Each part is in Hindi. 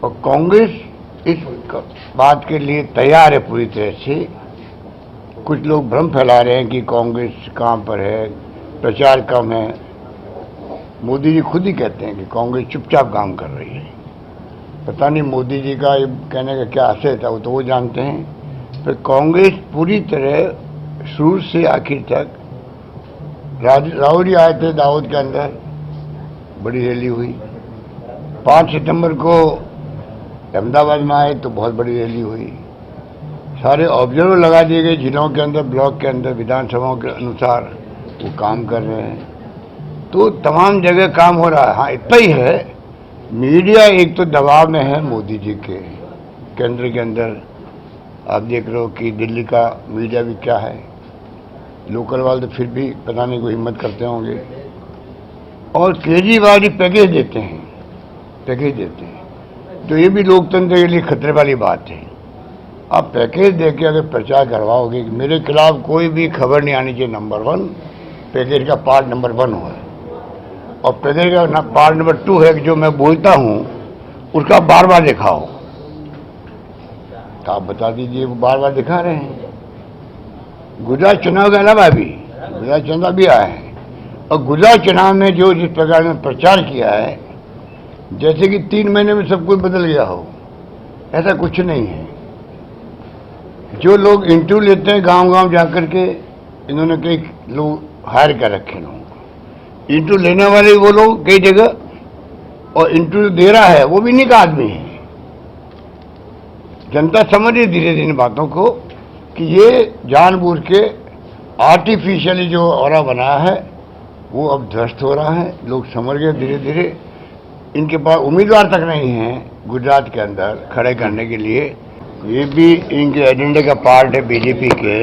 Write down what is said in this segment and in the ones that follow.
और कांग्रेस इस बात के लिए तैयार है पूरी तरह से। कुछ लोग भ्रम फैला रहे हैं कि कांग्रेस कहाँ पर है, प्रचार कम है। मोदी जी खुद ही कहते हैं कि कांग्रेस चुपचाप काम कर रही है। पता नहीं मोदी जी का ये कहने का क्या आशय था, वो तो वो जानते हैं। फिर कांग्रेस पूरी तरह शुरू से आखिर तक, राहुल जी आए थे दाऊद के अंदर, बड़ी रैली हुई। 5 सितंबर को अहमदाबाद में आए तो बहुत बड़ी रैली हुई। सारे ऑब्जर्वर लगा दिए गए जिलों के अंदर, ब्लॉक के अंदर, विधानसभाओं के अनुसार वो काम कर रहे हैं। तो तमाम जगह काम हो रहा है। हाँ, इतना ही है, मीडिया एक तो दबाव में है मोदी जी के केंद्र के अंदर। आप देख रहे हो कि दिल्ली का मीडिया भी क्या है, लोकल वाले तो फिर भी पता नहीं कोई हिम्मत करते होंगे। और केजरीवाल जी पैकेज देते हैं, तो ये भी लोकतंत्र के लिए खतरे वाली बात है। आप पैकेज देके अगर प्रचार करवाओगे कि मेरे खिलाफ कोई भी खबर नहीं आनी चाहिए, नंबर 1 पैकेज का पार्ट नंबर 1 हो, और पैकेज का पार्ट नंबर 2 है कि जो मैं बोलता हूं उसका बार बार दिखाओ। तो आप बता दीजिए, वो बार बार दिखा रहे हैं। गुजरात चुनाव के अलावा भी गुजरात चुनाव भी आए हैं, और गुजरात चुनाव में जो जिस प्रकार में प्रचार किया है, जैसे कि 3 महीने में सब कुछ बदल गया हो, ऐसा कुछ नहीं है। जो लोग इंटरव्यू लेते हैं गांव गांव जाकर के, इन्होंने कई लोग हायर कर रखे लोग। इंटरव्यू लेने वाले वो लोग कई जगह, और इंटरव्यू दे रहा है वो भी निक आदमी है। जनता समझ रही धीरे धीरे बातों को कि ये जानबूझ के आर्टिफिशियली जो ऑरा बनाया है वो अब ध्वस्त हो रहा है। लोग समझ गए धीरे धीरे। इनके पास उम्मीदवार तक नहीं है गुजरात के अंदर खड़े करने के लिए। ये भी इनके एजेंडे का पार्ट है बीजेपी के,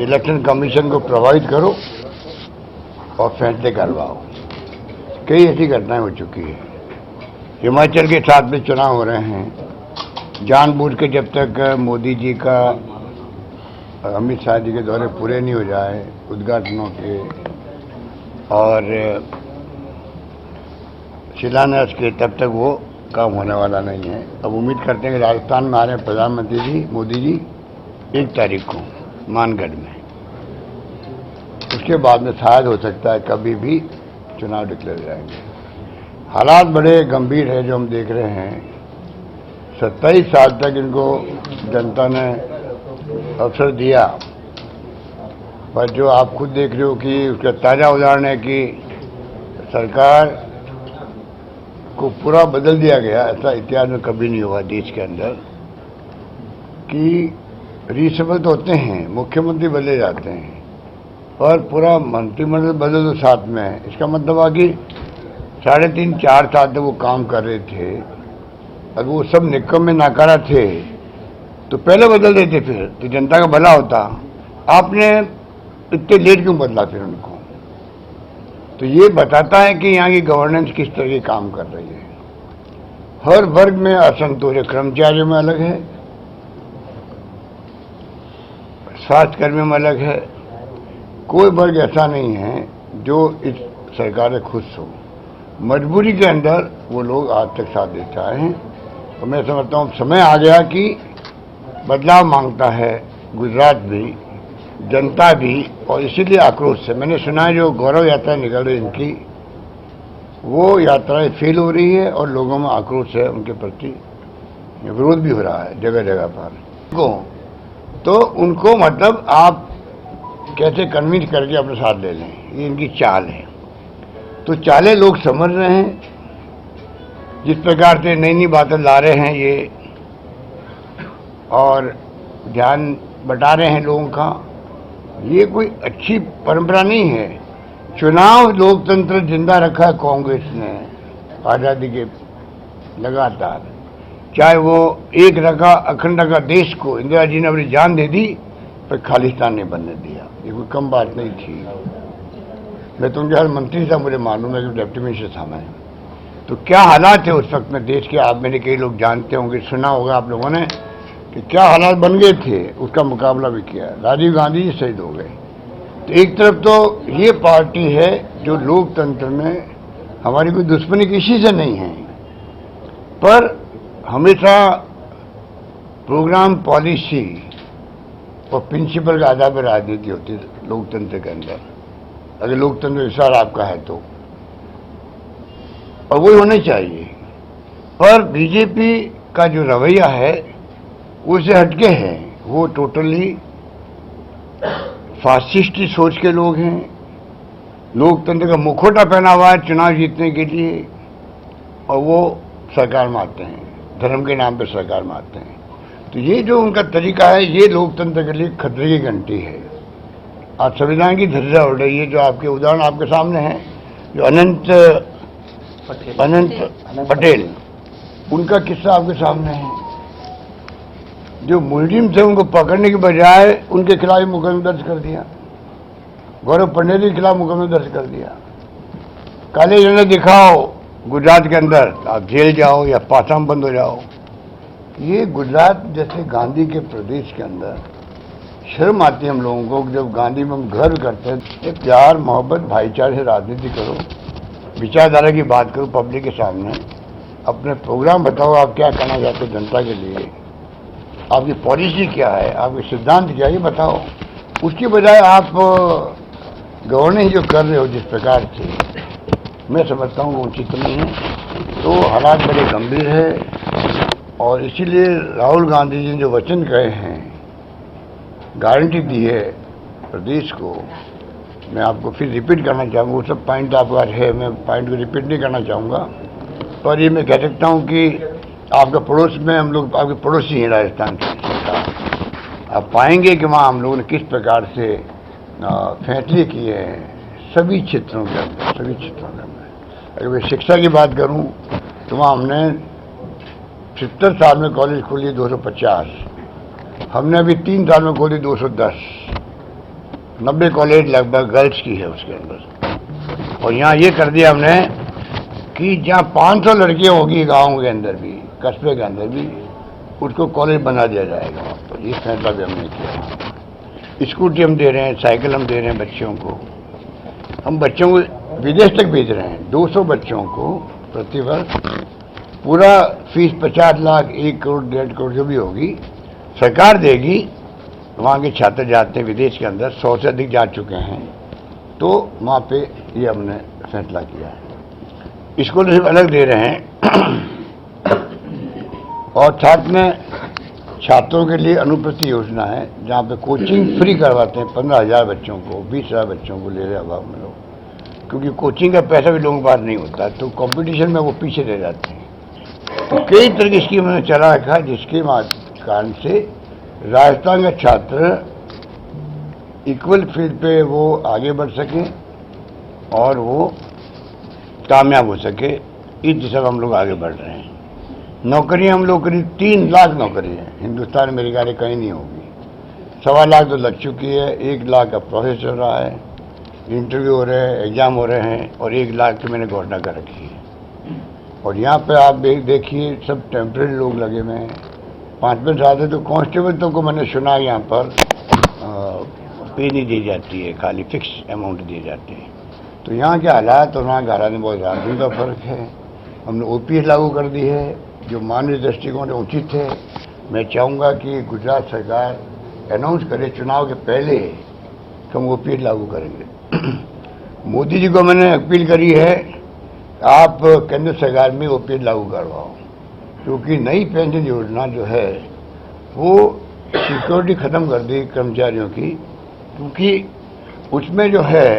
इलेक्शन कमीशन को प्रभावित करो और फैसले करवाओ। कई ऐसी घटनाएं हो चुकी है। हिमाचल के साथ में चुनाव हो रहे हैं, जानबूझ के जब तक मोदी जी का, अमित शाह जी के दौरे पूरे नहीं हो जाए उद्घाटनों के और शिलान्यास के, तब तक वो काम होने वाला नहीं है। अब उम्मीद करते हैं कि राजस्थान में आ रहे हैं प्रधानमंत्री जी मोदी जी 1 तारीख को मानगढ़ में। उसके बाद में शायद हो सकता है कभी भी चुनाव डिक्लेयर जाएंगे। हालात बड़े गंभीर है जो हम देख रहे हैं। 27 साल तक इनको जनता ने अवसर दिया, पर जो आप खुद देख रहे हो कि उसका ताज़ा उदाहरण है कि सरकार को पूरा बदल दिया गया। ऐसा इतिहास में कभी नहीं हुआ देश के अंदर कि रीशफल तो होते हैं, मुख्यमंत्री बदले जाते हैं, पर पूरा मंत्रिमंडल बदल दो साथ में। इसका मतलब है कि 3.5-4 साल तक वो काम कर रहे थे। अगर वो सब निकम में नाकारा थे तो पहले बदल देते, फिर तो जनता का भला होता। आपने इतने लेट क्यों बदला फिर उनको? तो ये बताता है कि यहाँ की गवर्नेंस किस तरह की काम कर रही है। हर वर्ग में असंतोष है। कर्मचारियों में अलग है, स्वास्थ्य कर्मियों में अलग है। कोई वर्ग ऐसा नहीं है जो इस सरकार से खुश हो। मजबूरी के अंदर वो लोग आज तक साथ देता है। तो मैं समझता हूँ समय आ गया कि बदलाव मांगता है गुजरात भी, जनता भी, और इसीलिए आक्रोश है। मैंने सुना है जो गौरव यात्रा निकल रही इनकी, वो यात्राएं फेल हो रही है और लोगों में आक्रोश है, उनके प्रति विरोध भी हो रहा है जगह जगह पर। तो उनको मतलब आप कैसे कन्विंस करके अपने साथ ले लें, ये इनकी चाल है। तो चालें लोग समझ रहे हैं, जिस प्रकार से नई नई बातें ला रहे हैं ये, और ध्यान बटा रहे हैं लोगों का। ये कोई अच्छी परंपरा नहीं है। चुनाव लोकतंत्र जिंदा रखा कांग्रेस ने आज़ादी के लगातार, चाहे वो एक रखा अखंड रखा देश को। इंदिरा जी ने अपनी जान दे दी, पर खालिस्तान ने बनने दिया। ये कोई कम बात नहीं थी। मैं तो उनके हर मंत्री था, मुझे मालूम है कि डिप्टी मिनिस्टर था मैं। तो क्या हालात थे उस वक्त में देश के, आप मेरे कई लोग जानते होंगे, सुना होगा आप लोगों ने कि क्या हालात बन गए थे। उसका मुकाबला भी किया। राजीव गांधी जी शहीद हो गए। तो एक तरफ तो ये पार्टी है जो लोकतंत्र में, हमारी कोई दुश्मनी किसी से नहीं है, पर हमेशा प्रोग्राम, पॉलिसी और प्रिंसिपल के आधार पर राजनीति होती है लोकतंत्र के अंदर, अगर लोकतंत्र विचार आपका है तो, और वही होना चाहिए। पर बीजेपी का जो रवैया है उससे हटके है, वो टोटली फासिस्ट सोच के लोग हैं। लोकतंत्र का मुखौटा पहना हुआ है चुनाव जीतने के लिए, और वो सरकार में आते हैं, धर्म के नाम पे सरकार में आते हैं। तो ये जो उनका तरीका है, ये लोकतंत्र के लिए खतरे की घंटी है। आज संविधान की धज्जियां उड़ रही है। जो आपके उदाहरण आपके सामने हैं, जो अनंत पटेल, उनका किस्सा आपके सामने है। जो मुलजिम थे उनको पकड़ने के बजाय उनके खिलाफ मुकदमा दर्ज कर दिया, गौरव पंडित के खिलाफ मुकदमा दर्ज कर दिया। काले झंडे दिखाओ गुजरात के अंदर, आप जेल जाओ या पासा में बंद हो जाओ। ये गुजरात जैसे गांधी के प्रदेश के अंदर शर्म आती है हम लोगों को, जब गांधी में हम गर्व करते हैं। प्यार, मोहब्बत, भाईचारे से राजनीति करो, विचारधारा की बात करो पब्लिक के सामने, अपने प्रोग्राम बताओ, आप क्या करना चाहते हो जनता के लिए, आपकी पॉलिसी क्या है, आपके सिद्धांत क्या है, ये बताओ। उसकी बजाय आप गवर्निंग जो कर रहे हो जिस प्रकार से, मैं समझता हूँ वो उचित नहीं है। तो हालात बड़े गंभीर है, और इसीलिए राहुल गांधी जी ने जो वचन कहे हैं, गारंटी दी है प्रदेश को, मैं आपको फिर रिपीट करना चाहूँगा। वो सब पॉइंट आपके पास है, मैं पॉइंट को रिपीट नहीं करना चाहूँगा, पर ये मैं कह सकता हूँ कि आपका पड़ोस में हम लोग आपके पड़ोसी हैं राजस्थान के सरकार। आप पाएंगे कि वहाँ हम लोगों ने किस प्रकार से फैसले किए हैं सभी क्षेत्रों के अंदर, सभी क्षेत्रों के अंदर। अगर मैं शिक्षा की बात करूँ तो वहाँ हमने 70 साल में कॉलेज खोली 250, हमने अभी 3 साल में खोली 210, 90 कॉलेज लगभग गर्ल्स की है उसके अंदर। और यहाँ ये कर दिया हमने कि जहाँ 500 लड़कियाँ होगी गाँव के अंदर भी, कस्बे के अंदर भी, उसको कॉलेज बना दिया जाएगा वहाँ पर। ये फैसला भी हमने किया। स्कूटी हम दे रहे हैं, साइकिल हम दे रहे हैं बच्चों को, हम बच्चों को विदेश तक भेज रहे हैं। 200 बच्चों को प्रतिवर्ष पूरा फीस 50 लाख, 1 करोड़, 1.5 करोड़ जो भी होगी सरकार देगी। वहाँ के छात्र जाते हैं विदेश के अंदर, 100 से अधिक जा चुके हैं। तो वहाँ पे ये हमने फैसला किया है। स्कूल सिर्फ अलग दे रहे हैं और साथ में छात्रों के लिए अनुप्रति योजना है, जहाँ पे कोचिंग फ्री करवाते हैं 15,000 बच्चों को, 20,000 बच्चों को ले रहे अभाव में लोग, क्योंकि कोचिंग का पैसा भी लोगों के पास नहीं होता, तो कंपटीशन में वो पीछे रह जाते हैं। तो कई तरह की स्कीम मैंने चला रखा है, जिसके कारण से राजस्थान का छात्र इक्वल फील्ड पे वो आगे बढ़ सके और वो कामयाब हो सके। इस दिशा में हम लोग आगे बढ़ रहे हैं। नौकरियां हम लोग करीब 3 लाख नौकरी है हिंदुस्तान में, मेरे ख्याल कहीं नहीं होगी। 1.25 लाख तो लग चुकी है, 1 लाख का प्रोसेस चल रहा है, इंटरव्यू हो रहे हैं, एग्जाम हो रहे हैं, और 1 लाख की मैंने घोषणा कर रखी है। और यहाँ पे आप देखिए सब टेम्परेरी लोग लगे हुए हैं। 5 साल से तो कांस्टेबल तो को मैंने सुना यहाँ पर पे नहीं दी जाती है, खाली फिक्स अमाउंट दी जाती है। तो यहाँ के हालात और वहाँ के हालात में बहुत ज़्यादा का फर्क है। हमने OPS लागू कर दी है, जो मानवीय दृष्टिकोण उचित है। मैं चाहूँगा कि गुजरात सरकार अनाउंस करे चुनाव के पहले कि हम OPS लागू करेंगे। मोदी जी को मैंने अपील करी है, आप केंद्र सरकार में OPS लागू करवाओ, क्योंकि नई पेंशन योजना जो है वो सिक्योरिटी ख़त्म कर दी कर्मचारियों की, क्योंकि उसमें जो है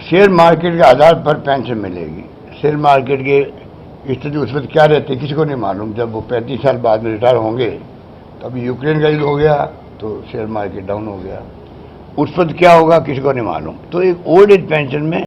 शेयर मार्केट के आधार पर पेंशन मिलेगी। शेयर मार्केट की स्थिति उस वक्त क्या रहती है किसी को नहीं मालूम। जब वो 35 साल बाद में रिटायर होंगे, तो अभी यूक्रेन का युद्ध हो गया तो शेयर मार्केट डाउन हो गया, उस वक्त क्या होगा किसी को नहीं मालूम। तो एक ओल्ड एज पेंशन में